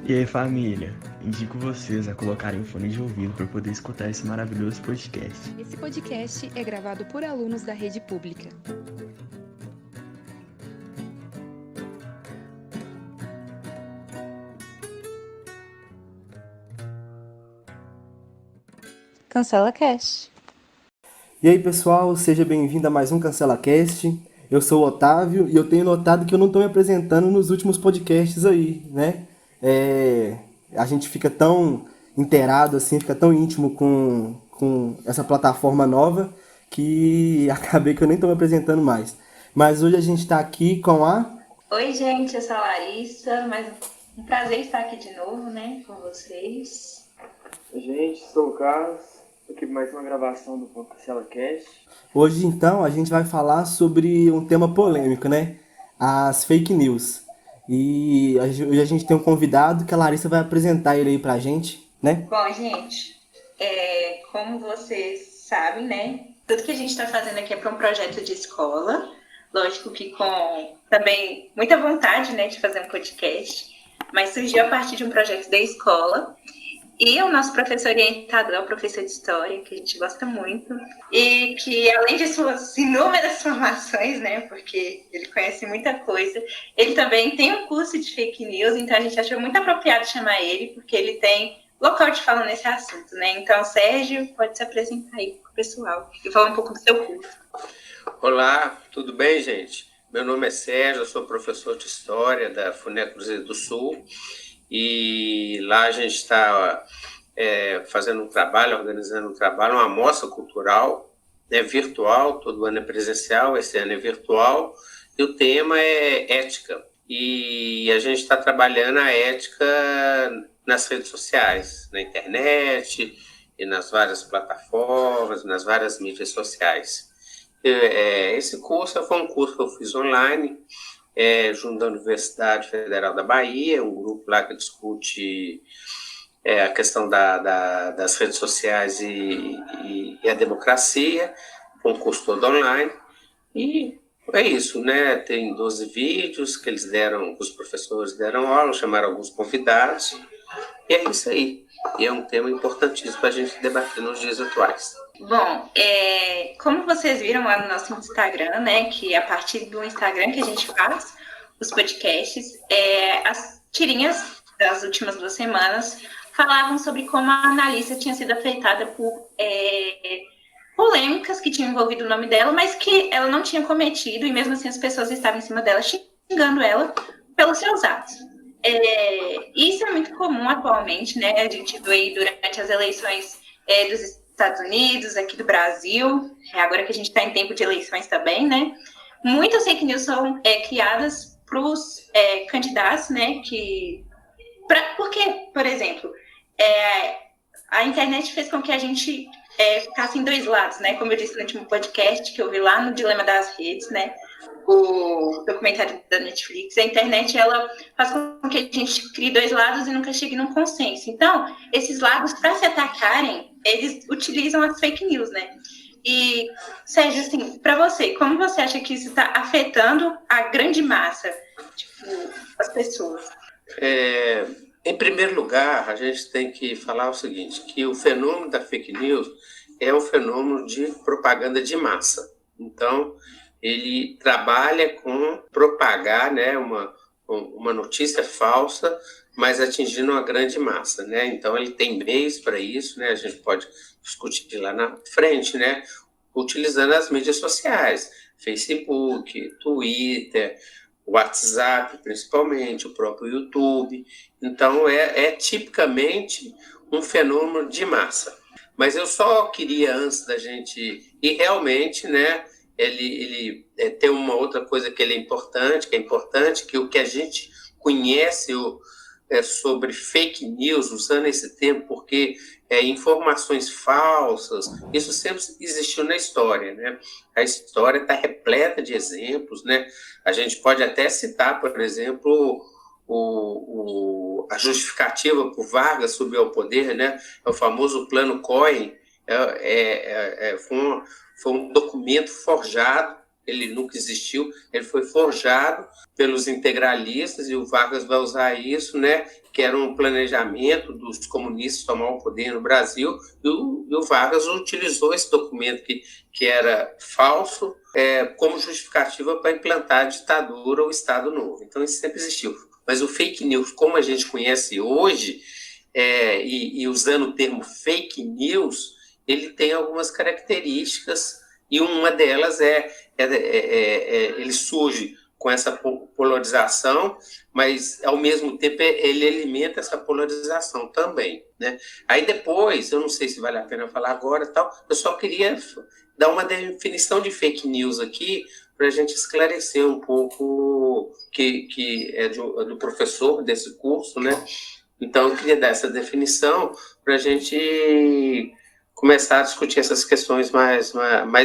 E aí, família? Indico vocês a colocarem um fone de ouvido para poder escutar esse maravilhoso podcast. Esse podcast é gravado por alunos da rede pública. Cancela Cast. E aí, pessoal, seja bem-vindo a mais um Cancela Cast. Eu sou o Otávio e eu tenho notado que eu não estou me apresentando nos últimos podcasts aí, né? A gente fica tão inteirado, assim, fica tão íntimo com essa plataforma nova que acabei que eu nem estou me apresentando mais. Mas hoje a gente está aqui com a... Oi, gente, eu sou a Larissa, mas um prazer estar aqui de novo, né, com vocês. Gente, sou o Carlos, aqui mais uma gravação do Cancela Cast. Hoje, então, a gente vai falar sobre um tema polêmico, né? As fake news. E hoje a gente tem um convidado que a Larissa vai apresentar ele aí pra gente, né? Bom, gente, como vocês sabem, né, tudo que a gente está fazendo aqui é para um projeto de escola. Lógico que com também muita vontade, né, de fazer um podcast, mas surgiu a partir de um projeto da escola. E o nosso professor orientador é o professor de História, que a gente gosta muito, e que, além de suas inúmeras formações, né, porque ele conhece muita coisa, ele também tem um curso de fake news, então a gente achou muito apropriado chamar ele, porque ele tem local de fala nesse assunto, né? Então, Sérgio, pode se apresentar aí para o pessoal e falar um pouco do seu curso. Olá, tudo bem, gente? Meu nome é Sérgio, eu sou professor de História da FUNEC Cruzeiro do Sul, e lá a gente está fazendo um trabalho, organizando um trabalho, uma mostra cultural, né, virtual, todo ano é presencial, esse ano é virtual, e o tema é ética. E a gente está trabalhando a ética nas redes sociais, na internet e nas várias plataformas, nas várias mídias sociais. Esse curso foi um curso que eu fiz online, junto à Universidade Federal da Bahia, um grupo lá que discute a questão das redes sociais e a democracia, com um curso todo online. E é isso, né? Tem 12 vídeos que os professores deram aula, chamaram alguns convidados, e é isso aí. E é um tema importantíssimo para a gente debater nos dias atuais. Bom, como vocês viram lá no nosso Instagram, né, que a partir do Instagram que a gente faz os podcasts, as tirinhas das últimas 2 semanas falavam sobre como a analista tinha sido afetada por polêmicas que tinham envolvido o nome dela, mas que ela não tinha cometido, e mesmo assim as pessoas estavam em cima dela, xingando ela pelos seus atos. Isso é muito comum atualmente, né? A gente viu aí durante as eleições dos Estados Unidos, aqui do Brasil, agora que a gente está em tempo de eleições também, né? Muitas fake news são criadas para os candidatos, né? Porque, por exemplo, a internet fez com que a gente ficasse em 2 lados, né? Como eu disse no último podcast, que eu vi lá no Dilema das Redes, né? O documentário da Netflix, a internet, ela faz com que a gente crie 2 lados e nunca chegue num consenso. Então, esses lados, para se atacarem, eles utilizam as fake news, né? E, Sérgio, assim, para você, como você acha que isso está afetando a grande massa, tipo, as pessoas? Em primeiro lugar, a gente tem que falar o seguinte, que o fenômeno da fake news é um fenômeno de propaganda de massa. Então, ele trabalha com propagar, né, uma notícia falsa, mas atingindo uma grande massa, né? Então, ele tem meios para isso, né? A gente pode discutir lá na frente, né? Utilizando as mídias sociais, Facebook, Twitter, WhatsApp, principalmente, o próprio YouTube. Então, é tipicamente um fenômeno de massa. Mas eu só queria, antes da gente... E realmente, né, ele tem uma outra coisa que é importante, que o que a gente conhece sobre fake news, usando esse termo, porque informações falsas, isso sempre existiu na história, né? A história está repleta de exemplos, né? A gente pode até citar, por exemplo, a justificativa por Vargas subir ao poder, né? É o famoso Plano Cohen, foi um documento forjado, ele nunca existiu, ele foi forjado pelos integralistas, e o Vargas vai usar isso, né, que era um planejamento dos comunistas tomar o poder no Brasil, e o Vargas utilizou esse documento que era falso como justificativa para implantar a ditadura ou Estado Novo. Então, isso sempre existiu. Mas o fake news, como a gente conhece hoje, e usando o termo fake news, ele tem algumas características, e uma delas ele surge com essa polarização, mas, ao mesmo tempo, ele alimenta essa polarização também, né? Aí depois, eu não sei se vale a pena falar agora, tal, eu só queria dar uma definição de fake news aqui, para a gente esclarecer um pouco, que é do professor desse curso, né? Então, eu queria dar essa definição para a gente começar a discutir essas questões mais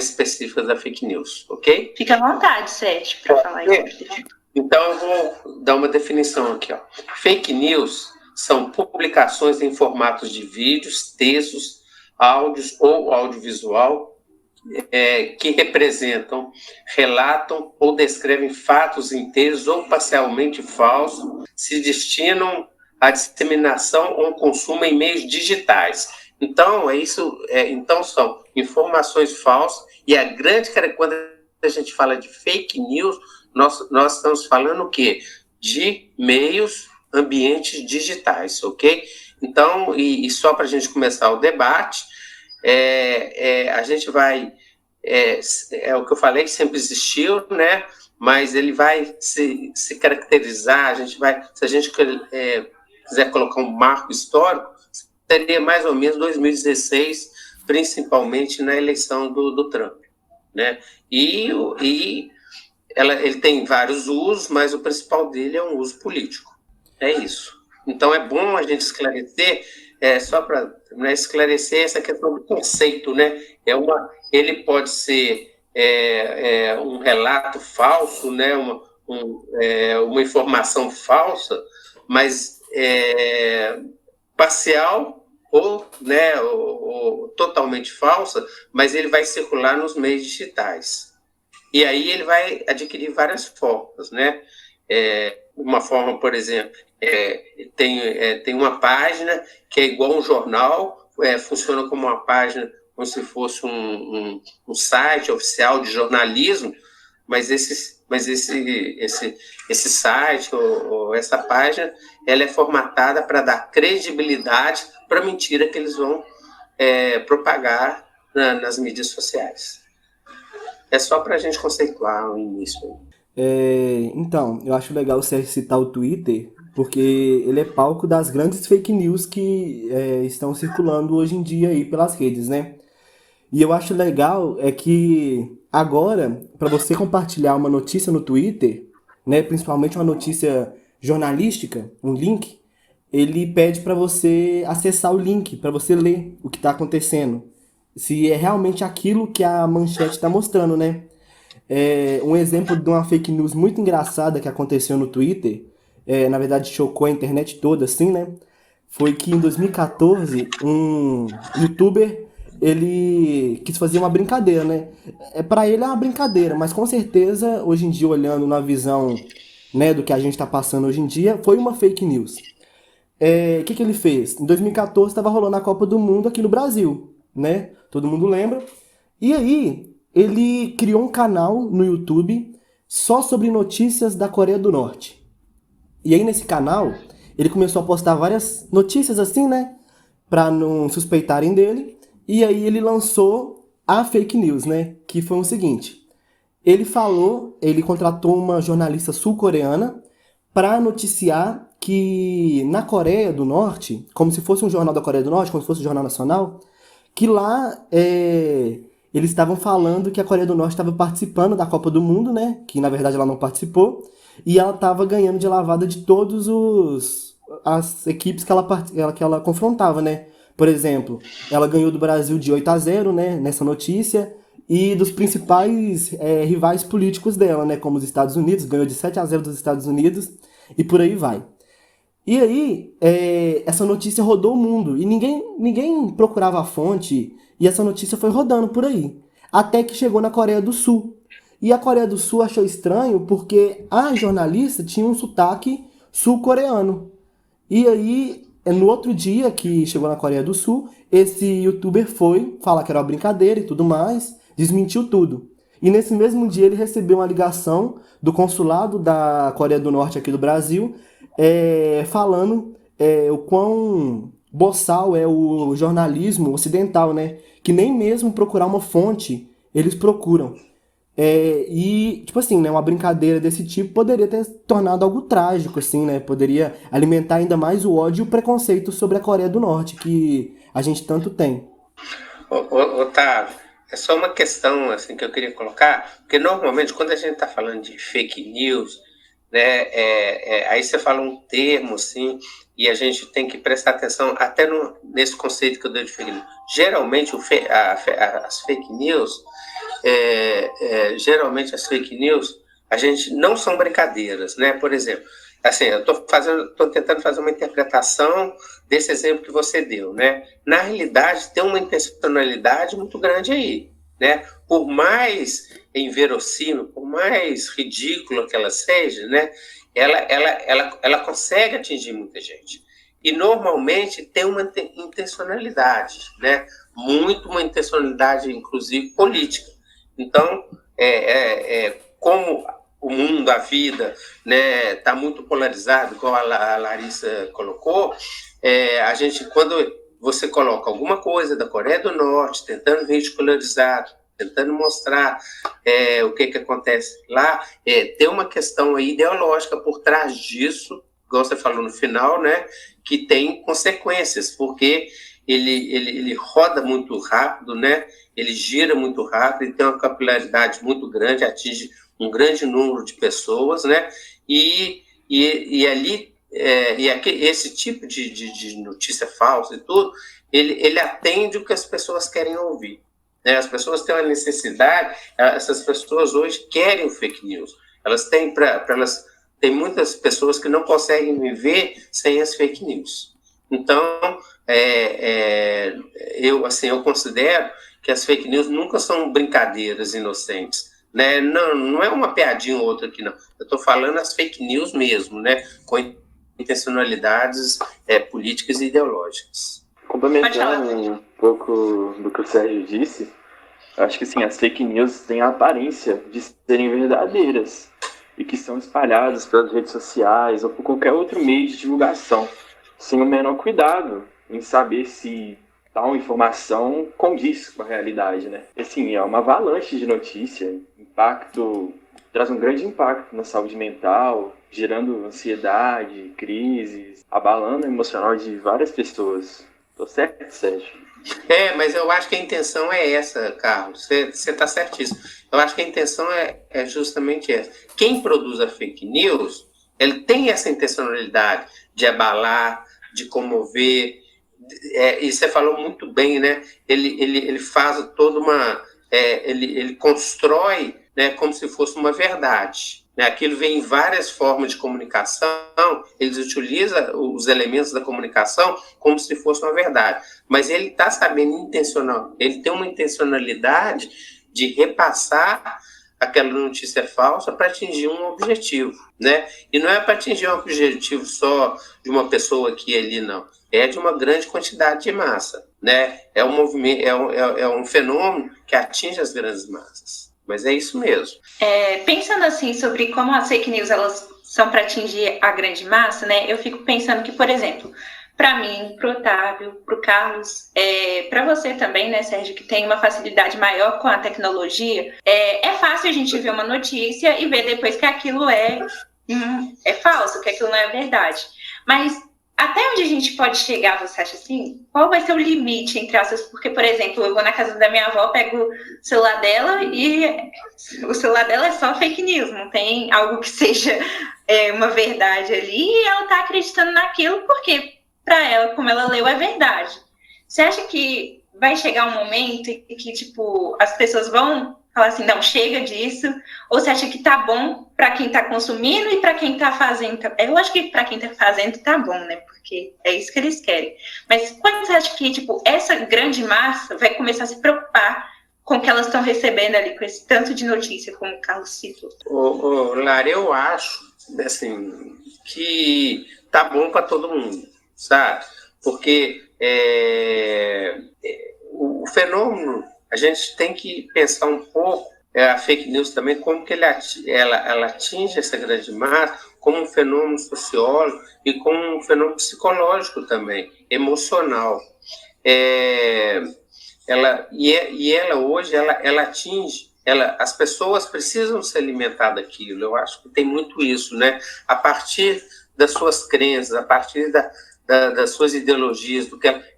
específicas da fake news, ok? Fica à vontade, Sete, para falar isso. Então, eu vou dar uma definição aqui, ó. Fake news são publicações em formatos de vídeos, textos, áudios ou audiovisual que representam, relatam ou descrevem fatos inteiros ou parcialmente falsos, se destinam à disseminação ou consumo em meios digitais. Então, então são informações falsas, e a grande característica, quando a gente fala de fake news, nós estamos falando o quê? De meios, ambientes digitais, ok? Então, e só para a gente começar o debate, a gente vai, o que eu falei, que sempre existiu, né? Mas ele vai se caracterizar, se a gente quiser colocar um marco histórico, seria mais ou menos 2016, principalmente na eleição do Trump, né? Ele tem vários usos, mas o principal dele é um uso político. É isso. Então, é bom a gente esclarecer, só para esclarecer essa questão do conceito, né? Ele pode ser um relato falso, né? Uma informação falsa, mas parcial ou totalmente falsa, mas ele vai circular nos meios digitais. E aí ele vai adquirir várias formas, né? Uma forma, por exemplo, tem uma página que é igual a um jornal, funciona como uma página, como se fosse um site oficial de jornalismo, mas esse site ou essa página, ela é formatada para dar credibilidade para a mentira que eles vão propagar nas mídias sociais. É só para a gente conceituar o início. Então, eu acho legal você citar o Twitter, porque ele é palco das grandes fake news que estão circulando hoje em dia aí pelas redes, né? E eu acho legal que agora, para você compartilhar uma notícia no Twitter, né, principalmente uma notícia jornalística, um link, ele pede para você acessar o link, para você ler o que está acontecendo. Se é realmente aquilo que a manchete está mostrando, né? Um exemplo de uma fake news muito engraçada que aconteceu no Twitter, na verdade chocou a internet toda, assim, né? Foi que em 2014, um youtuber, ele quis fazer uma brincadeira, né? Para ele é uma brincadeira, mas com certeza, hoje em dia, olhando na visão, né, do que a gente está passando hoje em dia, foi uma fake news. O que ele fez? Em 2014 estava rolando a Copa do Mundo aqui no Brasil, né? Todo mundo lembra. E aí, ele criou um canal no YouTube só sobre notícias da Coreia do Norte. E aí, nesse canal, ele começou a postar várias notícias assim, né? Para não suspeitarem dele. E aí, ele lançou a fake news, né? Que foi o seguinte. Ele contratou uma jornalista sul-coreana para noticiar que na Coreia do Norte, como se fosse um jornal da Coreia do Norte, como se fosse um jornal nacional, que lá eles estavam falando que a Coreia do Norte estava participando da Copa do Mundo, né? Que na verdade ela não participou, e ela estava ganhando de lavada de todas as equipes que ela confrontava, né? Por exemplo, ela ganhou do Brasil de 8-0, né? Nessa notícia, e dos principais rivais políticos dela, né? Como os Estados Unidos, ganhou de 7-0 dos Estados Unidos, e por aí vai. E aí, essa notícia rodou o mundo, e ninguém procurava a fonte, e essa notícia foi rodando por aí, até que chegou na Coreia do Sul. E a Coreia do Sul achou estranho porque a jornalista tinha um sotaque sul-coreano. E aí, no outro dia que chegou na Coreia do Sul, esse youtuber foi falar que era uma brincadeira e tudo mais, desmentiu tudo. E nesse mesmo dia ele recebeu uma ligação do consulado da Coreia do Norte aqui do Brasil, falando o quão boçal é o jornalismo ocidental, né? Que nem mesmo procurar uma fonte eles procuram. E, tipo assim, né, uma brincadeira desse tipo poderia ter tornado algo trágico, assim, né? Poderia alimentar ainda mais o ódio e o preconceito sobre a Coreia do Norte, que a gente tanto tem. Otávio, é só uma questão assim, que eu queria colocar, porque normalmente quando a gente está falando de fake news, né, aí você fala um termo assim, e a gente tem que prestar atenção até nesse conceito que eu dei de fake news. Geralmente as fake news, a gente não são brincadeiras, né? Por exemplo, assim, eu estou tentando fazer uma interpretação desse exemplo que você deu, né? Na realidade, tem uma intencionalidade muito grande aí, né? Por mais inverossímil, por mais ridícula que ela seja, né? Ela consegue atingir muita gente. E normalmente tem uma intencionalidade, né? Uma intencionalidade, inclusive, política. Então, como o mundo, a vida, né, está muito polarizado, igual a Larissa colocou, a gente, quando você coloca alguma coisa da Coreia do Norte, tentando ridicularizar, tentando mostrar o que acontece lá, tem uma questão aí ideológica por trás disso, igual você falou no final, né, que tem consequências, porque ele roda muito rápido, né, ele gira muito rápido, ele tem uma capilaridade muito grande, atinge um grande número de pessoas, né, e ali, esse tipo de notícia falsa e tudo, ele atende o que as pessoas querem ouvir. Né? As pessoas têm uma necessidade, essas pessoas hoje querem o fake news. Elas têm, tem muitas pessoas que não conseguem viver sem as fake news. Então, eu considero que as fake news nunca são brincadeiras inocentes. Né? Não é uma piadinha ou outra aqui, não. Eu estou falando as fake news mesmo, né? Com intencionalidades políticas e ideológicas. Complementando um pouco do que o Sérgio disse, acho que sim, as fake news têm a aparência de serem verdadeiras e que são espalhadas pelas redes sociais ou por qualquer outro meio de divulgação, sem o menor cuidado em saber se tal informação condiz com a realidade, né? Assim, é uma avalanche de notícia, traz um grande impacto na saúde mental, gerando ansiedade, crises, abalando o emocional de várias pessoas. Tô certo, Sérgio? Mas eu acho que a intenção é essa, Carlos. Você está certíssimo. Eu acho que a intenção é justamente essa. Quem produz a fake news, ele tem essa intencionalidade de abalar, de comover. E você falou muito bem, né? Ele faz toda uma... ele constrói, né, como se fosse uma verdade. Aquilo vem em várias formas de comunicação, eles utilizam os elementos da comunicação como se fosse uma verdade. Mas ele está sabendo ele tem uma intencionalidade de repassar aquela notícia falsa para atingir um objetivo, né? E não é para atingir um objetivo só de uma pessoa aqui e ali, não. É de uma grande quantidade de massa, né? É um movimento, é um fenômeno que atinge as grandes massas. Mas é isso mesmo. Pensando assim sobre como as fake news elas são para atingir a grande massa, né? Eu fico pensando que, por exemplo, para mim, para o Otávio, para o Carlos, para você também, né, Sérgio, que tem uma facilidade maior com a tecnologia, é fácil a gente ver uma notícia e ver depois que aquilo é falso, que aquilo não é verdade. Mas até onde a gente pode chegar, você acha assim? Qual vai ser o limite entre essas? Porque, por exemplo, eu vou na casa da minha avó, pego o celular dela e o celular dela é só fake news, não tem algo que seja uma verdade ali e ela está acreditando naquilo porque, para ela, como ela leu, é verdade. Você acha que vai chegar um momento em que, tipo, as pessoas vão falar assim, não, chega disso? Ou você acha que tá bom para quem tá consumindo e para quem tá fazendo? Eu acho que para quem tá fazendo tá bom, né? Porque é isso que eles querem. Mas quando você acha que, tipo, essa grande massa vai começar a se preocupar com o que elas estão recebendo ali, com esse tanto de notícia, como o Carlos citou? Lara, eu acho assim, que tá bom para todo mundo, sabe? Porque o fenômeno, a gente tem que pensar um pouco, a fake news também, como que ela atinge essa grande massa, como um fenômeno sociólogo e como um fenômeno psicológico também, emocional. Ela hoje atinge, as pessoas precisam se alimentar daquilo. Eu acho que tem muito isso, né? A partir das suas crenças, a partir das suas ideologias,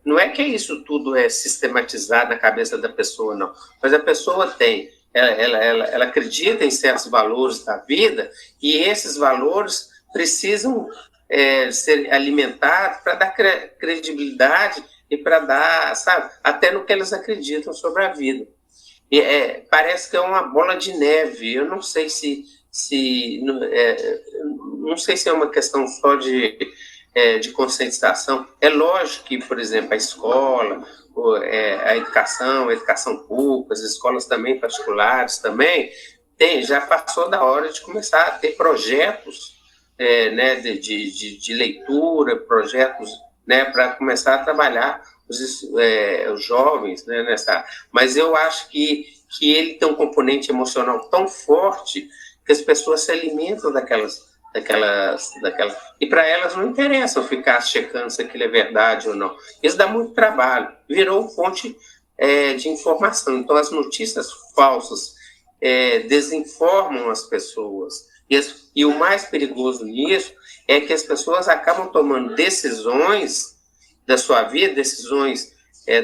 não é que isso tudo é sistematizado na cabeça da pessoa, não. Mas a pessoa ela acredita em certos valores da vida e esses valores precisam ser alimentados para dar credibilidade e para dar, sabe, até no que elas acreditam sobre a vida. Parece que é uma bola de neve. Eu não sei não sei se é uma questão só de conscientização. É lógico que, por exemplo, a escola, a educação pública, as escolas também particulares também, já passou da hora de começar a ter projetos né, de leitura, projetos, né, para começar a trabalhar os jovens, né, nessa. Mas eu acho que ele tem um componente emocional tão forte que as pessoas se alimentam daquelas e para elas não interessa ficar checando se aquilo é verdade ou não. Isso dá muito trabalho, virou fonte de informação. Então as notícias falsas desinformam as pessoas e o mais perigoso nisso é que as pessoas acabam tomando decisões da sua vida, decisões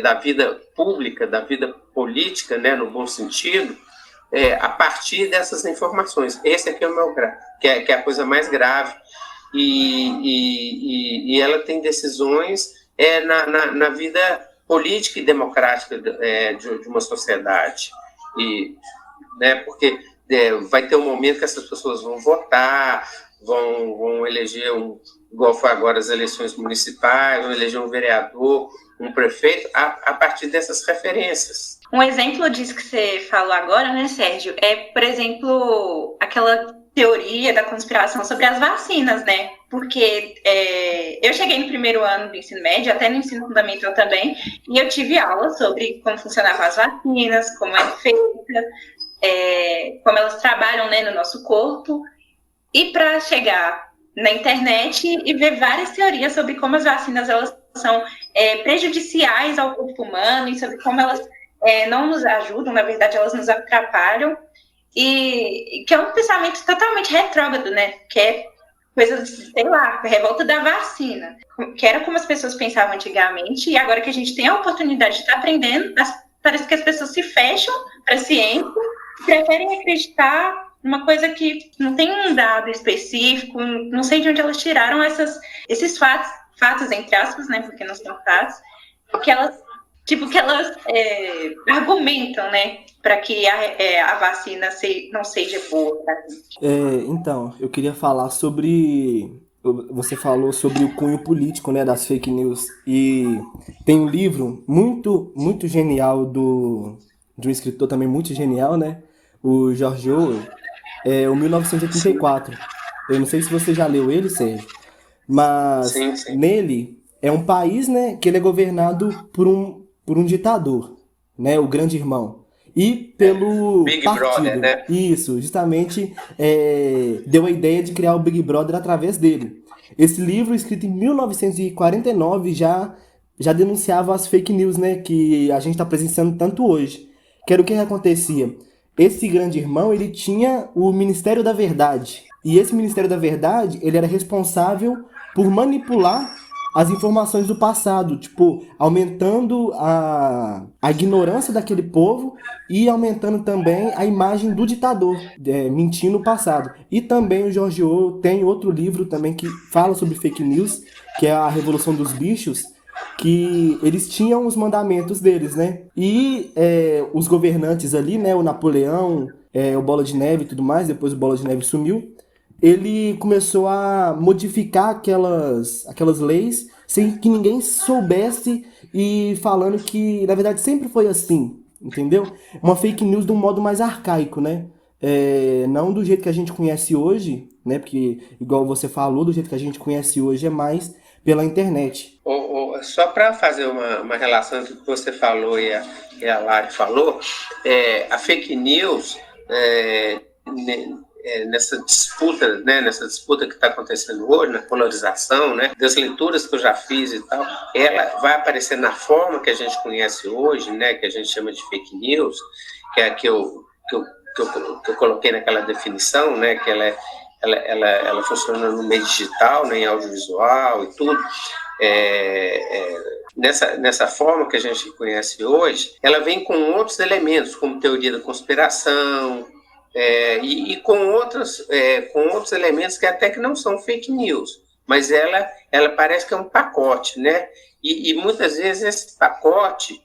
da vida pública, da vida política, né, no bom sentido, a partir dessas informações. Esse aqui é o meu grave, que é a coisa mais grave, e ela tem decisões na vida política e democrática de uma sociedade, né, porque vai ter um momento que essas pessoas vão votar, vão eleger igual foi agora as eleições municipais, vão eleger um vereador, um prefeito, a partir dessas referências. Um exemplo disso que você falou agora, né, Sérgio, por exemplo, aquela teoria da conspiração sobre as vacinas, né? Porque eu cheguei no primeiro ano do ensino médio, até no ensino fundamental também, e eu tive aula sobre como funcionavam as vacinas, como é feita, como elas trabalham, né, no nosso corpo, e para chegar na internet e ver várias teorias sobre como as vacinas elas são prejudiciais ao corpo humano e sobre como elas não nos ajudam, na verdade elas nos atrapalham, e que é um pensamento totalmente retrógrado, né? Que é coisa, sei lá, revolta da vacina, que era como as pessoas pensavam antigamente, e agora que a gente tem a oportunidade de estar aprendendo, parece que as pessoas se fecham para a ciência, preferem acreditar numa coisa que não tem um dado específico, não sei de onde elas tiraram esses fatos entre aspas, né, porque não são fatos, que elas argumentam, né, para que a vacina não seja boa pra gente. Então, eu queria falar sobre... Você falou sobre o cunho político, né, das fake news, e tem um livro muito, muito genial de um escritor também muito genial, né, o George Orwell, o 1984. Eu não sei se você já leu ele, Sérgio, mas sim. Nele é um país, né, que ele é governado por um ditador, né, o Grande Irmão, e pelo Big partido. Brother, né? Isso, justamente deu a ideia de criar o Big Brother através dele. Esse livro, escrito em 1949, já denunciava as fake news, né, que a gente está presenciando tanto hoje. Que era o que acontecia. Esse Grande Irmão, ele tinha o Ministério da Verdade. E esse Ministério da Verdade, ele era responsável por manipular as informações do passado, tipo, aumentando a ignorância daquele povo e aumentando também a imagem do ditador, mentindo o passado. E também o George Orwell tem outro livro também que fala sobre fake news, que é a Revolução dos Bichos, que eles tinham os mandamentos deles, né? E os governantes ali, né, o Napoleão, o Bola de Neve e tudo mais, depois o Bola de Neve sumiu, ele começou a modificar aquelas leis sem que ninguém soubesse e falando que, na verdade, sempre foi assim. entendeu? Uma fake news de um modo mais arcaico, né? Não do jeito que a gente conhece hoje, né? Porque, igual você falou, do jeito que a gente conhece hoje é mais pela internet. Só para fazer uma relação entre o que você falou e a Lari falou, a fake news, nessa disputa, né, que está acontecendo hoje, na polarização, né, das leituras que eu já fiz e tal, ela vai aparecer na forma que a gente conhece hoje, né, que a gente chama de fake news, que é a que eu coloquei naquela definição, né, que ela funciona no meio digital, né, em audiovisual e tudo. Nessa forma que a gente conhece hoje, ela vem com outros elementos, como teoria da conspiração, e com outros elementos que até que não são fake news, mas ela parece que é um pacote, né? E muitas vezes esse pacote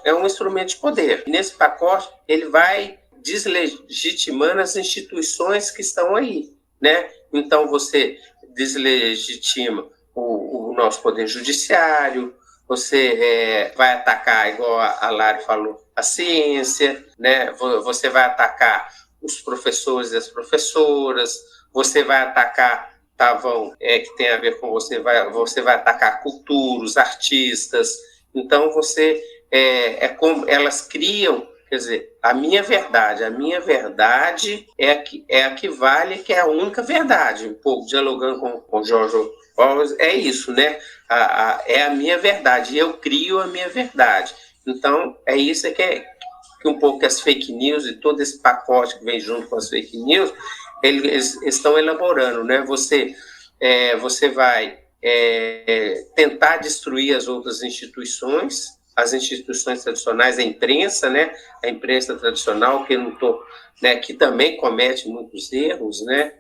é um instrumento de poder. E nesse pacote ele vai deslegitimando as instituições que estão aí, né? Então você deslegitima o nosso poder judiciário, você vai atacar, igual a Lari falou, a ciência, né? Você vai atacar os professores e as professoras, você vai atacar, que tem a ver com você vai atacar a cultura, os artistas. Então como elas criam, quer dizer, a minha verdade é a que vale, que é a única verdade. Um pouco dialogando com o George Orwell, é isso, né? É a minha verdade, eu crio a minha verdade. Então, é isso que um pouco as fake news e todo esse pacote que vem junto com as fake news, eles estão elaborando, né? Você vai tentar destruir as outras instituições, as instituições tradicionais, a imprensa, né? A imprensa tradicional, que também comete muitos erros, né?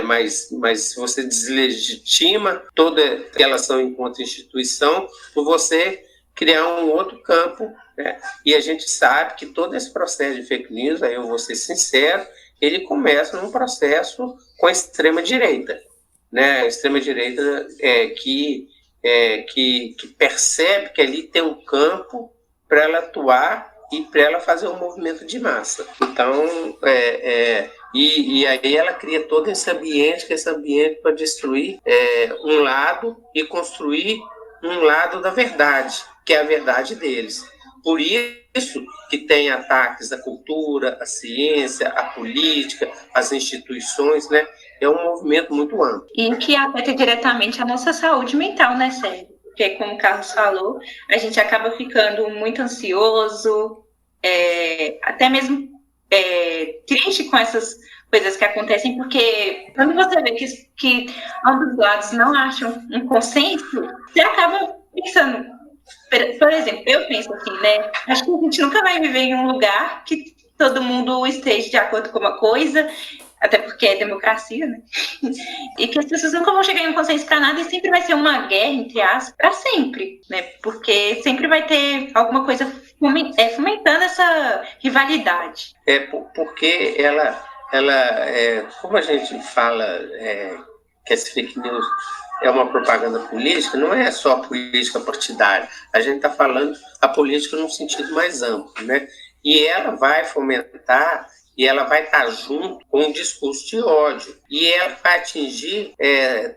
Mas você deslegitima toda a relação enquanto instituição por você criar um outro campo, né? E a gente sabe que todo esse processo de fake news, aí eu vou ser sincero, ele começa num processo com a extrema-direita, né? A extrema-direita que percebe que ali tem um campo para ela atuar e para ela fazer um movimento de massa. Então, e aí ela cria todo esse ambiente para destruir um lado e construir um lado da verdade, que é a verdade deles. Por isso que tem ataques à cultura, à ciência, à política, às instituições, né? É um movimento muito amplo. E que afeta diretamente a nossa saúde mental, né, Sérgio? Porque, como o Carlos falou, a gente acaba ficando muito ansioso, até mesmo triste com essas coisas que acontecem, porque quando você vê que ambos lados não acham um consenso, você acaba pensando, por exemplo, eu penso assim, né? Acho que a gente nunca vai viver em um lugar que todo mundo esteja de acordo com uma coisa, até porque é democracia, né? E que as pessoas nunca vão chegar em um consenso para nada e sempre vai ser uma guerra, entre aspas, para sempre, né? Porque sempre vai ter alguma coisa fomentando essa rivalidade. Porque ela como a gente fala que esse fake news é uma propaganda política, não é só política partidária. A gente está falando a política num sentido mais amplo, né? E ela vai fomentar e ela vai estar junto com um discurso de ódio. E ela vai atingir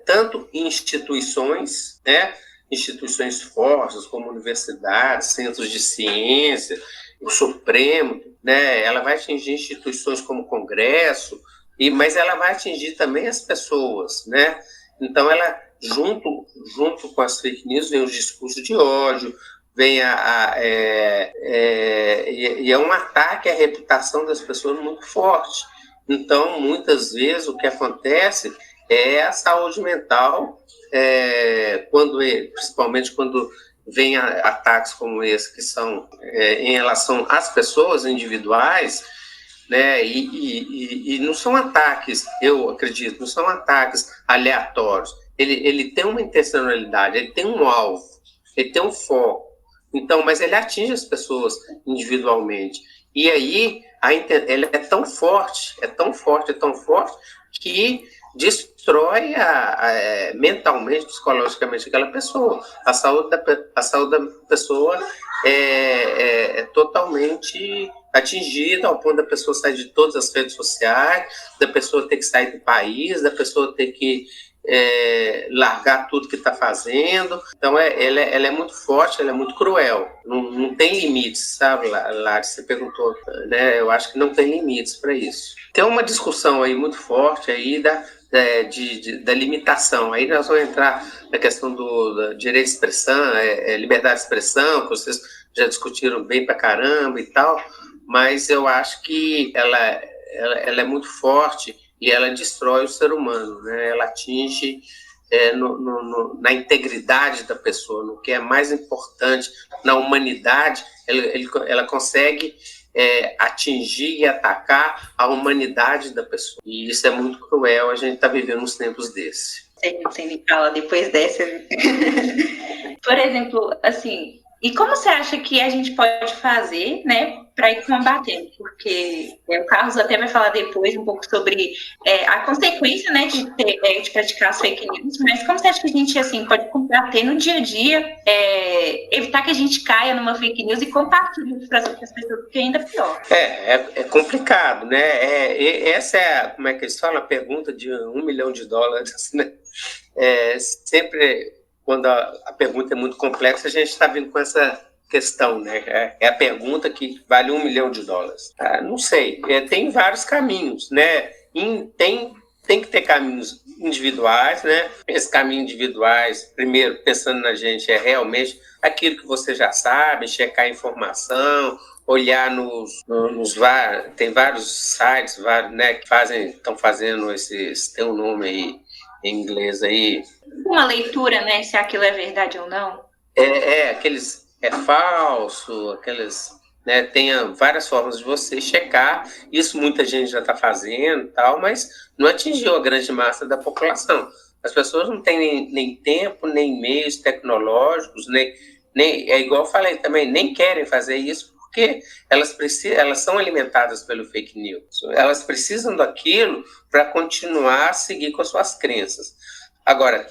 tanto instituições, né? Instituições fortes, como universidades, centros de ciência, o Supremo, né? Ela vai atingir instituições como o Congresso, mas ela vai atingir também as pessoas, né? Então, ela, junto com as fake news, vem o discurso de ódio, vem e é um ataque à reputação das pessoas muito forte. Então, muitas vezes, o que acontece é a saúde mental, principalmente quando vem ataques como esse, que são em relação às pessoas individuais, né? E não são ataques, eu acredito, não são ataques aleatórios. Ele tem uma intencionalidade, ele tem um alvo, ele tem um foco. Então, mas ele atinge as pessoas individualmente. E aí, ela é tão forte, que destrói mentalmente, psicologicamente aquela pessoa. A saúde da pessoa é totalmente atingida ao ponto da pessoa sair de todas as redes sociais, da pessoa ter que sair do país, da pessoa ter que largar tudo que está fazendo. Então, ela é muito forte, ela é muito cruel. Não tem limites, sabe, Lari? Você perguntou, né? Eu acho que não tem limites para isso. Tem uma discussão aí muito forte aí da limitação. Aí nós vamos entrar na questão do direito de expressão, liberdade de expressão, que vocês já discutiram bem pra caramba e tal, mas eu acho que ela é muito forte e ela destrói o ser humano, né? Ela atinge na integridade da pessoa, no que é mais importante, na humanidade, ela consegue atingir e atacar a humanidade da pessoa. E isso é muito cruel, a gente está vivendo uns tempos desses. Você me fala depois dessa. Por exemplo, assim, e como você acha que a gente pode fazer, né, para ir combatendo? Porque o Carlos até vai falar depois um pouco sobre a consequência, né, de praticar as fake news, mas como você acha que a gente, assim, pode combater no dia a dia, evitar que a gente caia numa fake news e compartilhe para as outras pessoas, porque ainda é pior. É complicado, né? Essa é, como é que eles falam, a pergunta de $1 milhão, né? Sempre, quando a pergunta é muito complexa, a gente está vindo com essa questão, né? É a pergunta que vale $1 milhão. Não sei, tem vários caminhos, né? Tem que ter caminhos individuais, né? Esses caminhos individuais, primeiro, pensando na gente, é realmente aquilo que você já sabe, checar a informação, olhar tem vários sites, né, que estão fazendo tem um nome aí em inglês aí. Uma leitura, né, se aquilo é verdade ou não. Aqueles falso, aqueles, né, tem várias formas de você checar. Isso muita gente já está fazendo e tal, mas não atingiu a grande massa da população. As pessoas não têm nem tempo, nem meios tecnológicos, nem é igual eu falei também, nem querem fazer isso, porque elas são alimentadas pelo fake news. Elas precisam daquilo para continuar a seguir com as suas crenças. Agora,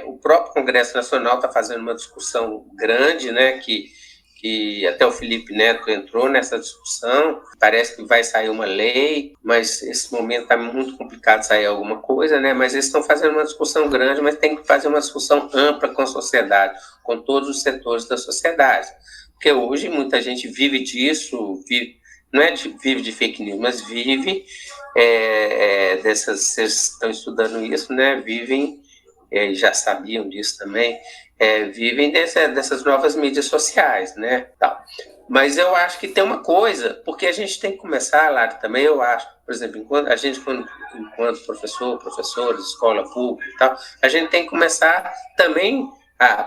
o próprio Congresso Nacional está fazendo uma discussão grande, né, que até o Felipe Neto entrou nessa discussão. Parece que vai sair uma lei, mas esse momento está muito complicado sair alguma coisa, né? Mas eles estão fazendo uma discussão grande, mas tem que fazer uma discussão ampla com a sociedade, com todos os setores da sociedade. Porque hoje muita gente vive disso, vive de fake news, mas vive vocês estão estudando isso, né? Vivem, já sabiam disso também, vivem dessas novas mídias sociais, né? Tal. Mas eu acho que tem uma coisa, porque a gente tem que começar, Lara, também, eu acho, por exemplo, enquanto professores, escola pública e tal, a gente tem que começar também,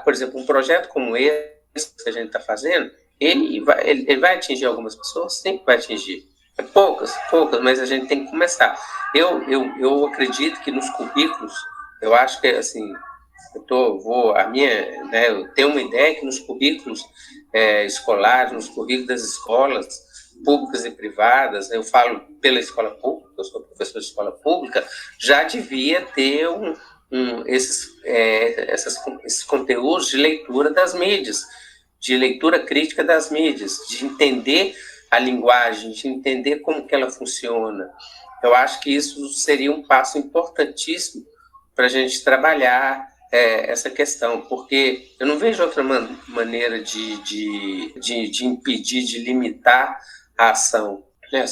por exemplo, um projeto como esse que a gente está fazendo, ele vai atingir algumas pessoas? Sim, vai atingir. Poucas, mas a gente tem que começar. Eu acredito que nos currículos, eu acho que, assim, eu tenho uma ideia que nos currículos escolares, nos currículos das escolas públicas e privadas, eu falo pela escola pública, eu sou professor de escola pública, já devia ter esses conteúdos de leitura das mídias, de leitura crítica das mídias, de entender a linguagem, de entender como que ela funciona. Eu acho que isso seria um passo importantíssimo para a gente trabalhar essa questão, porque eu não vejo outra maneira de impedir, de limitar a ação. Né?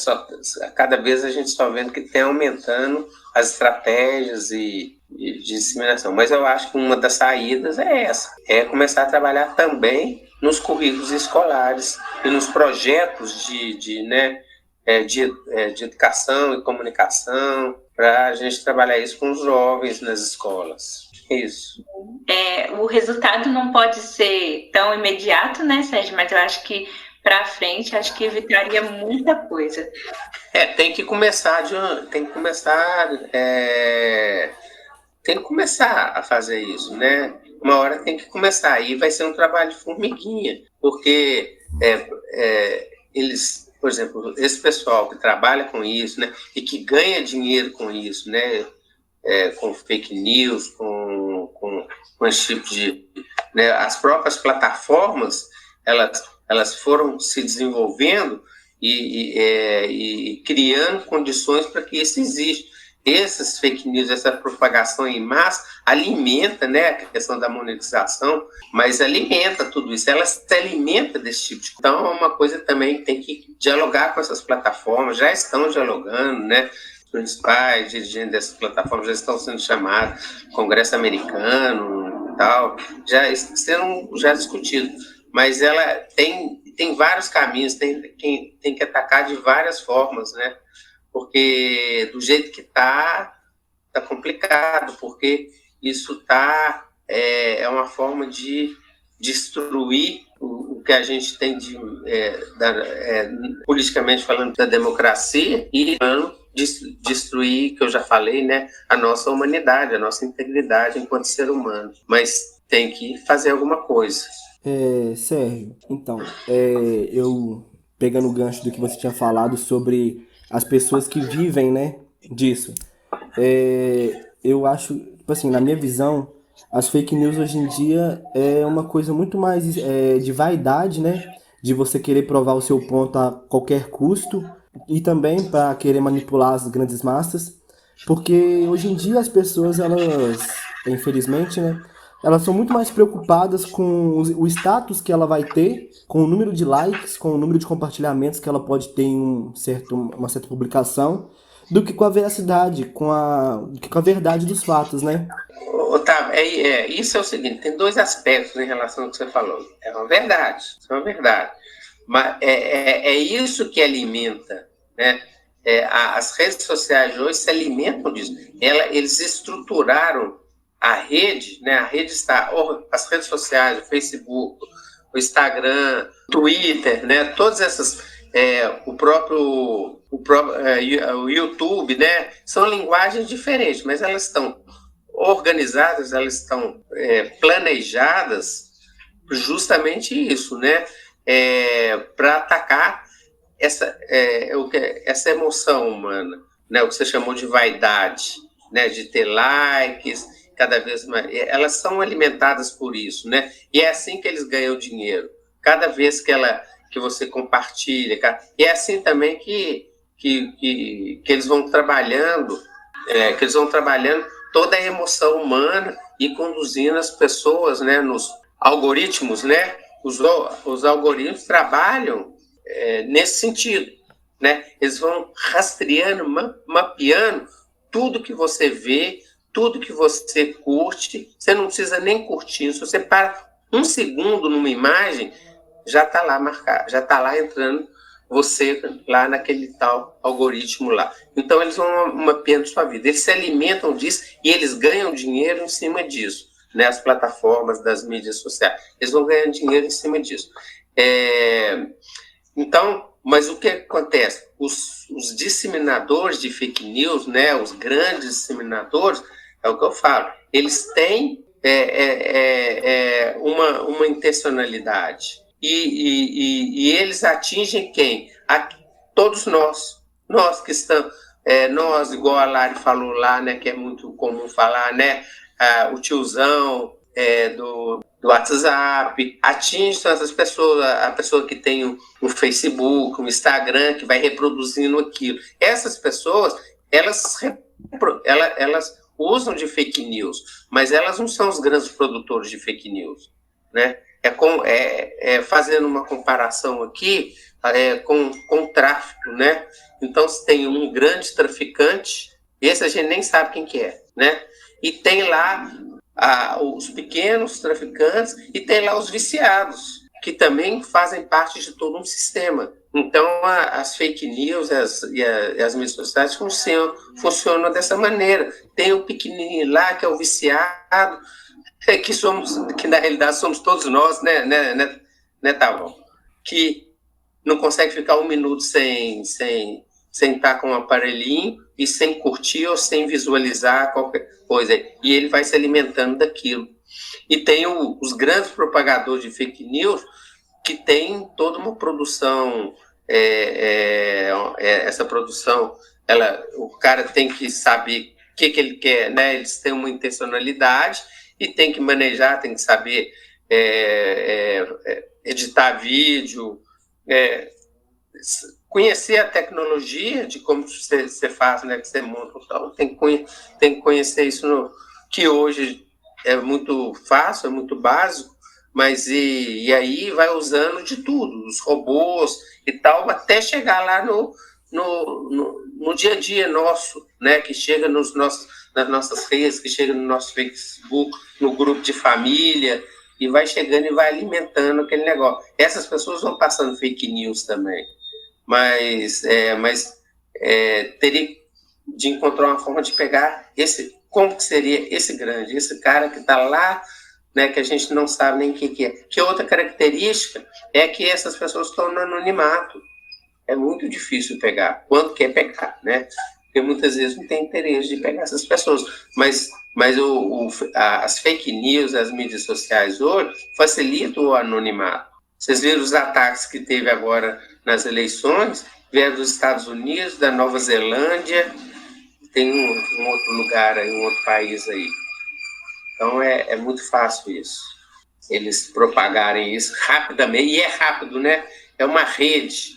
Cada vez a gente está vendo que tem aumentando as estratégias de disseminação. Mas eu acho que uma das saídas é essa, começar a trabalhar também nos currículos escolares e nos projetos de educação e comunicação, para a gente trabalhar isso com os jovens nas escolas. Isso. O resultado não pode ser tão imediato, né, Sérgio? Mas eu acho que para frente, acho que evitaria muita coisa. Tem que começar a fazer isso, né? Uma hora tem que começar, aí vai ser um trabalho de formiguinha, porque eles por exemplo, esse pessoal que trabalha com isso, né, e que ganha dinheiro com isso, né, com fake news, com esse tipo de... Né, as próprias plataformas, elas foram se desenvolvendo e criando condições para que isso exista. Essas fake news, essa propagação em massa, alimenta, né, a questão da monetização, mas alimenta tudo isso, ela se alimenta desse tipo de coisa. Então, é uma coisa também que tem que dialogar com essas plataformas, já estão dialogando, né, os principais dirigentes dessas plataformas já estão sendo chamados, Congresso americano e tal, já sendo discutido, mas ela tem vários caminhos, tem que atacar de várias formas, né, porque do jeito que tá complicado, porque isso é uma forma de destruir o que a gente tem politicamente falando da democracia e destruir, que eu já falei, né, a nossa humanidade, a nossa integridade enquanto ser humano. Mas tem que fazer alguma coisa. Sérgio, então, eu pegando o gancho do que você tinha falado sobre as pessoas que vivem, né, disso. Eu acho, tipo assim, na minha visão, as fake news hoje em dia é uma coisa muito mais de vaidade, né, de você querer provar o seu ponto a qualquer custo e também para querer manipular as grandes massas, porque hoje em dia as pessoas, elas, infelizmente, né, elas são muito mais preocupadas com o status que ela vai ter, com o número de likes, com o número de compartilhamentos que ela pode ter em uma certa publicação, do que com a veracidade, do que com a verdade dos fatos, né? Otávio, isso é o seguinte, tem dois aspectos em relação ao que você falou. É uma verdade, isso é uma verdade. Mas é isso que alimenta, né? As redes sociais hoje se alimentam disso. Eles estruturaram a rede, né? A rede as redes sociais, o Facebook, o Instagram, o Twitter, né? Todas essas, o YouTube, né? São linguagens diferentes, mas elas estão organizadas, elas estão planejadas justamente isso, né? Para atacar essa emoção humana, né? O que você chamou de vaidade, né? De ter likes, cada vez mais, elas são alimentadas por isso, né? E é assim que eles ganham dinheiro. Cada vez que você compartilha, e é assim também que eles vão trabalhando, toda a emoção humana e conduzindo as pessoas, né, nos algoritmos, né? Os algoritmos trabalham nesse sentido, né? Eles vão rastreando, mapeando tudo que você vê, tudo que você curte. Você não precisa nem curtir. Se você para um segundo numa imagem, já está lá marcado, já está lá entrando você lá naquele tal algoritmo lá. Então, eles vão mapeando sua vida. Eles se alimentam disso e eles ganham dinheiro em cima disso, né? As plataformas das mídias sociais. Eles vão ganhando dinheiro em cima disso. Então, mas o que acontece? Os disseminadores de fake news, né? Os grandes disseminadores, é o que eu falo, eles têm uma intencionalidade. E eles atingem quem? Todos nós que estamos, nós, igual a Lari falou lá, né, que é muito comum falar, né, o tiozão do WhatsApp, atinge essas pessoas, a pessoa que tem um Facebook, um Instagram, que vai reproduzindo aquilo. Essas pessoas, elas usam de fake news, mas elas não são os grandes produtores de fake news, né? Fazendo uma comparação aqui com o tráfico, né? Então, se tem um grande traficante, esse a gente nem sabe quem que é, né? E tem lá os pequenos traficantes e tem lá os viciados, que também fazem parte de todo um sistema. Então, as fake news e as mídias sociais funcionam dessa maneira. Tem o pequenininho lá, que é o viciado, que na realidade somos todos nós, né, Tavão? Que não consegue ficar um minuto sem estar com um aparelhinho e sem curtir ou sem visualizar qualquer coisa. E ele vai se alimentando daquilo. E tem os grandes propagadores de fake news que tem toda uma produção essa produção, o cara tem que saber o que ele quer, né? Eles têm uma intencionalidade e tem que manejar, tem que saber editar vídeo, conhecer a tecnologia de como você faz, né? Que você monta, então, tem que conhecer isso, que hoje é muito fácil, é muito básico, mas e aí vai usando de tudo, os robôs e tal, até chegar lá no dia a dia nosso, né? Que chega nas nossas redes, que chega no nosso Facebook, no grupo de família, e vai chegando e vai alimentando aquele negócio. Essas pessoas vão passando fake news também, mas teria de encontrar uma forma de pegar como que seria esse cara que está lá, né, que a gente não sabe nem o que é. Que outra característica é que essas pessoas estão no anonimato. É muito difícil pegar, quando quer pegar, né? Porque muitas vezes não tem interesse de pegar essas pessoas. Mas as fake news, as mídias sociais hoje, facilitam o anonimato. Vocês viram os ataques que teve agora nas eleições? Vieram dos Estados Unidos, da Nova Zelândia, tem um outro lugar aí, um outro país aí. Então é muito fácil isso. Eles propagarem isso rapidamente, e é rápido, né? É uma rede.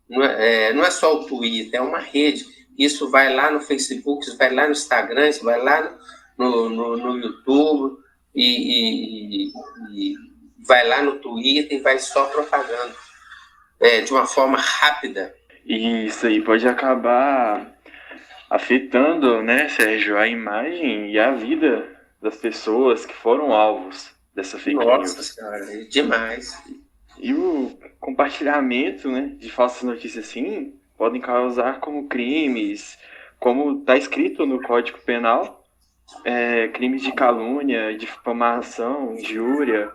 Não é só o Twitter, é uma rede. Isso vai lá no Facebook, isso vai lá no Instagram, isso vai lá no YouTube, e vai lá no Twitter e vai só propagando de uma forma rápida. E isso aí pode acabar afetando, né, Sérgio, a imagem e a vida das pessoas que foram alvos dessa fake news. Nossa senhora, é demais. E o compartilhamento, né, de falsas notícias assim podem causar como crimes, como está escrito no Código Penal, crimes de calúnia, difamação, injúria.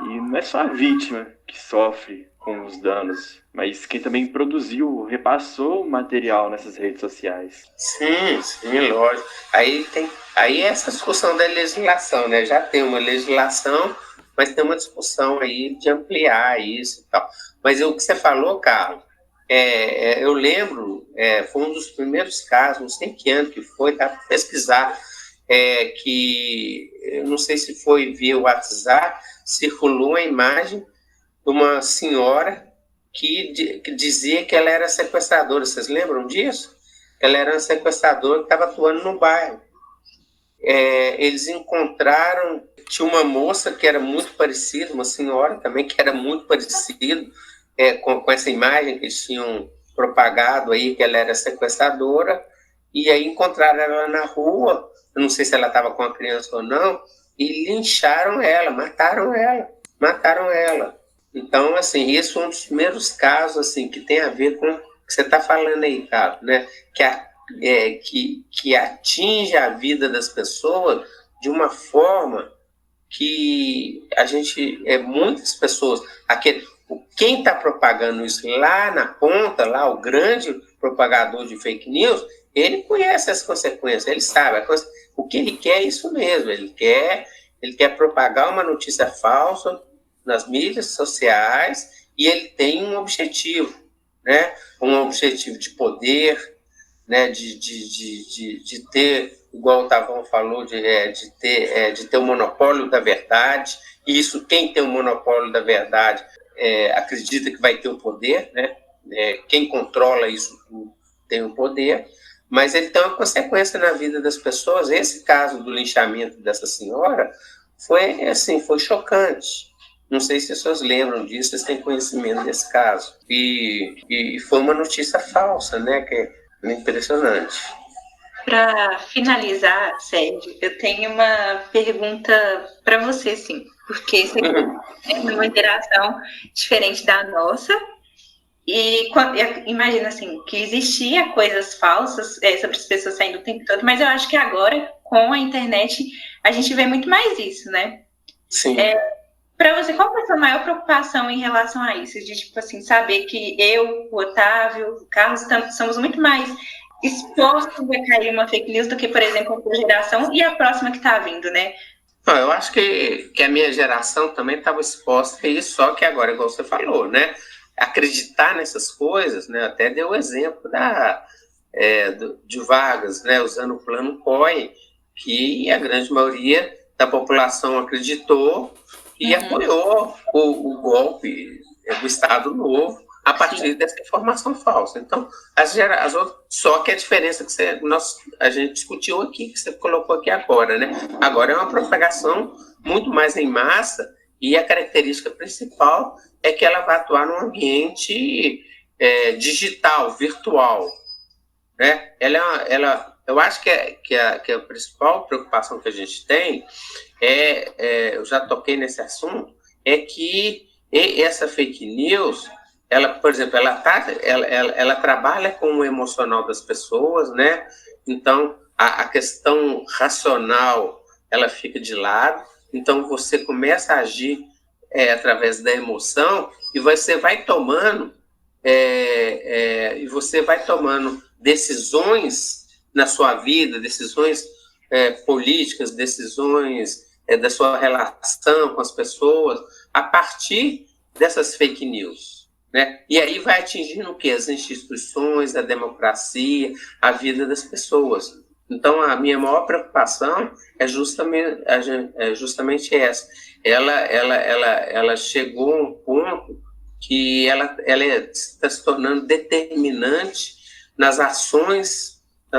E não é só a vítima que sofre com os danos, mas quem também produziu, repassou o material nessas redes sociais. Sim, lógico. Aí essa discussão da legislação, né? Já tem uma legislação, mas tem uma discussão aí de ampliar isso e tal. Mas o que você falou, Carlos, eu lembro, foi um dos primeiros casos, não sei que ano que foi, tá para pesquisar, que, eu não sei se foi via WhatsApp, circulou a imagem de uma senhora que dizia que ela era sequestradora. Vocês lembram disso? Ela era uma sequestradora que estava atuando no bairro. Eles encontraram, tinha uma moça que era muito parecida, uma senhora também que era muito parecida com essa imagem que eles tinham propagado aí, que ela era sequestradora, e aí encontraram ela na rua, eu não sei se ela estava com a criança ou não, e lincharam ela, mataram ela. Então, assim, isso é um dos primeiros casos, assim, que tem a ver com o que você está falando aí, Carlos, né? Que atinge a vida das pessoas de uma forma que a gente, muitas pessoas, quem está propagando isso lá na ponta, lá o grande propagador de fake news, ele conhece as consequências, ele sabe, o que ele quer é isso mesmo, ele quer propagar uma notícia falsa nas mídias sociais, e ele tem um objetivo, né? Um objetivo de poder, né? De ter, igual o Tavão falou, de ter o monopólio da verdade, e isso, quem tem o monopólio da verdade acredita que vai ter o poder, né? Quem controla isso tem o poder, mas ele tem uma consequência na vida das pessoas. Esse caso do linchamento dessa senhora foi chocante. Não sei se vocês lembram disso, vocês têm conhecimento desse caso. E foi uma notícia falsa, né? Que é impressionante. Para finalizar, Sérgio, eu tenho uma pergunta para você, sim, porque isso aqui é uma interação diferente da nossa. E imagina assim, que existia coisas falsas sobre as pessoas saindo o tempo todo, mas eu acho que agora, com a internet, a gente vê muito mais isso, né? Sim. Para você, qual foi a sua maior preocupação em relação a isso? De, tipo assim, saber que eu, o Otávio, o Carlos, somos muito mais expostos a cair uma fake news do que, por exemplo, a sua geração e a próxima que está vindo, né? Não, eu acho que a minha geração também estava exposta a isso, só que agora, igual você falou, né? acreditar nessas coisas, né? Até deu o exemplo de Vargas, né? Usando o plano COI, que a grande maioria da população acreditou e apoiou o golpe do Estado Novo a partir dessa informação falsa. Então, as outras, só que a diferença que a gente discutiu aqui, que você colocou aqui agora, né? Agora é uma propagação muito mais em massa, e a característica principal é que ela vai atuar num ambiente digital, virtual, né? Eu acho que a principal preocupação que a gente tem eu já toquei nesse assunto, é que essa fake news, ela, por exemplo, ela trabalha com o emocional das pessoas, né? Então, a questão racional, ela fica de lado. Então, você começa a agir através da emoção e você vai tomando decisões na sua vida, decisões políticas, decisões da sua relação com as pessoas, a partir dessas fake news, né? E aí vai atingindo o quê? As instituições, a democracia, a vida das pessoas. Então, a minha maior preocupação é justamente essa. Ela chegou a um ponto que ela está se tornando determinante nas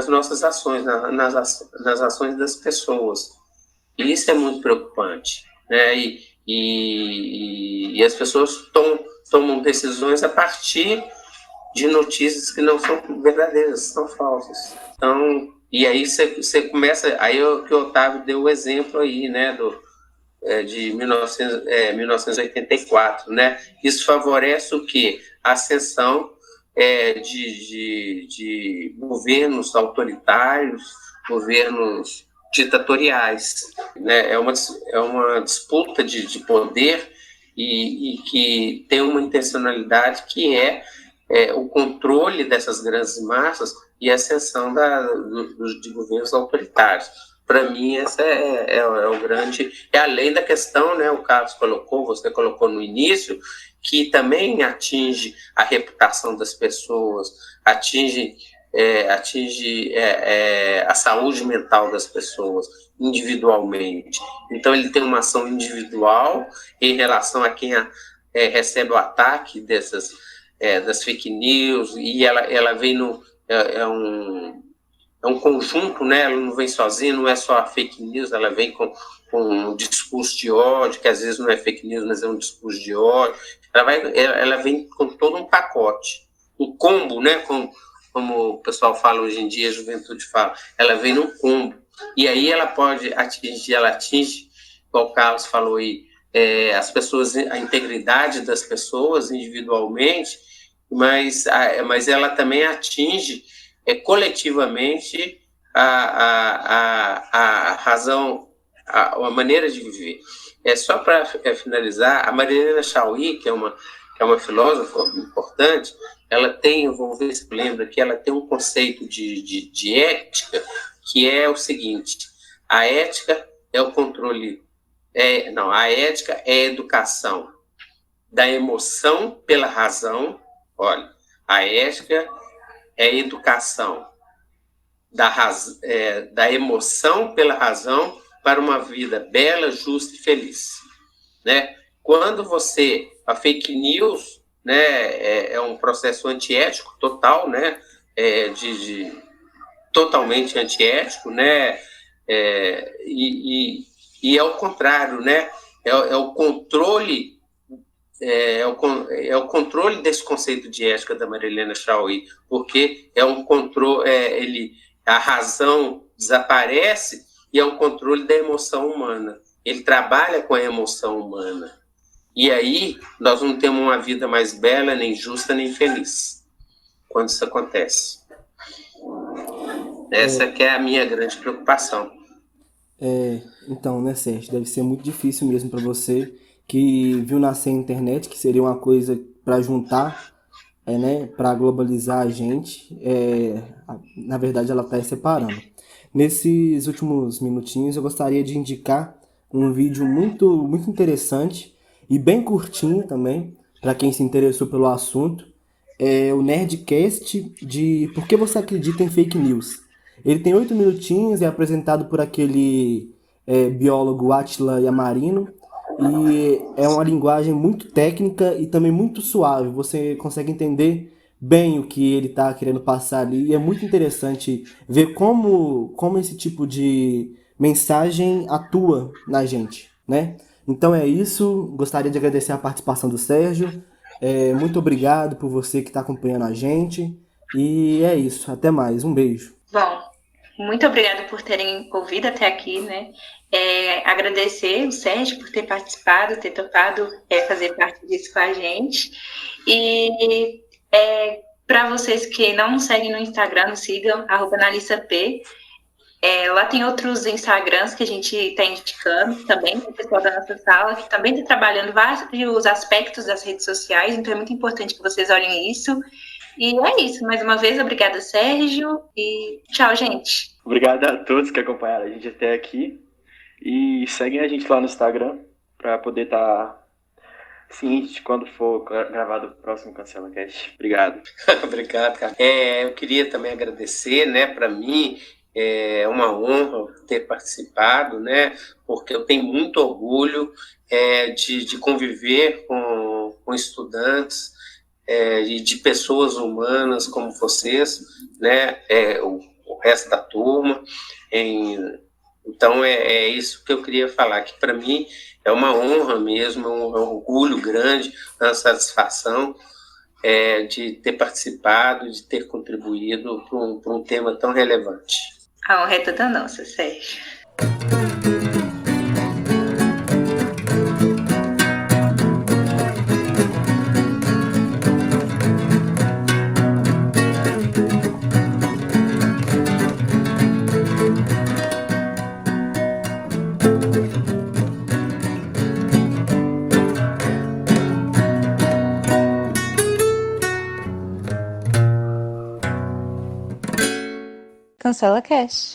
nossas ações, nas ações das pessoas. E isso é muito preocupante, né? E as pessoas tomam decisões a partir de notícias que não são verdadeiras, são falsas. Então, e aí você começa, aí que o Otávio deu o exemplo aí, né, de 1984, né? Isso favorece o quê? A ascensão de governos autoritários, governos ditatoriais, né? É uma disputa de poder e que tem uma intencionalidade que é o controle dessas grandes massas e a ascensão de governos autoritários. Para mim, essa é o grande... além da questão, né, o Carlos você colocou no início, que também atinge a reputação das pessoas, atinge a saúde mental das pessoas, individualmente. Então, ele tem uma ação individual em relação a quem recebe o ataque das fake news, e ela vem é um conjunto, né? Ela não vem sozinha, não é só a fake news, ela vem com um discurso de ódio, que às vezes não é fake news, mas é um discurso de ódio. Ela vem com todo um pacote, um combo, né? Como o pessoal fala hoje em dia, a juventude fala, ela vem num combo. E aí ela atinge, como o Carlos falou aí, as pessoas, a integridade das pessoas individualmente, mas ela também atinge coletivamente a razão, a maneira de viver. Só para finalizar, a Marilena Chaui, que é uma filósofa importante, ela tem, vamos ver se lembra, que ela tem um conceito de ética, que é o seguinte: a ética é o controle, a ética é a educação da emoção pela razão. Olha, a ética é a educação da emoção pela razão para uma vida bela, justa e feliz, né? Quando a fake news, né, é um processo antiético total, né, totalmente antiético, né, e é o contrário, né, é o controle desse conceito de ética da Marilena Chaui, porque é um controle, a razão desaparece e é um controle da emoção humana. Ele trabalha com a emoção humana. E aí nós não temos uma vida mais bela, nem justa, nem feliz quando isso acontece. Essa que é a minha grande preocupação. Então, né, Sérgio, deve ser muito difícil mesmo para você, que viu nascer a internet, que seria uma coisa para juntar, né, para globalizar a gente. Na verdade, ela está separando. Nesses últimos minutinhos, eu gostaria de indicar um vídeo muito, muito interessante e bem curtinho também, para quem se interessou pelo assunto, é o Nerdcast de Por que você acredita em fake news. Ele tem 8 minutinhos, é apresentado por aquele biólogo Átila Yamarino, e é uma linguagem muito técnica e também muito suave. Você consegue entender bem o que ele está querendo passar ali, e é muito interessante ver como esse tipo de mensagem atua na gente, né? Então é isso, gostaria de agradecer a participação do Sérgio, muito obrigado por você que está acompanhando a gente, e é isso, até mais, um beijo. Bom, muito obrigada por terem ouvido até aqui, né? Agradecer o Sérgio por ter participado, ter topado fazer parte disso com a gente. E para vocês que não nos seguem no Instagram, nos sigam, @AnalissaP. Lá tem outros Instagrams que a gente está indicando também, o pessoal da nossa sala, que também está trabalhando vários aspectos das redes sociais, então é muito importante que vocês olhem isso. E é isso, mais uma vez, obrigada, Sérgio, e tchau, gente. Obrigado a todos que acompanharam a gente até aqui. E seguem a gente lá no Instagram para poder estar ciente de quando for gravado o próximo Cancela Cast. Obrigado. Obrigado, cara. Eu queria também agradecer, né? Para mim é uma honra ter participado, né? Porque eu tenho muito orgulho de conviver com estudantes e de pessoas humanas como vocês, né? O resto da turma. Então, é isso que eu queria falar, que para mim é uma honra mesmo, é um orgulho grande, uma satisfação de ter participado, de ter contribuído para um tema tão relevante. A honra é toda nossa, Sérgio. Cancela Cash.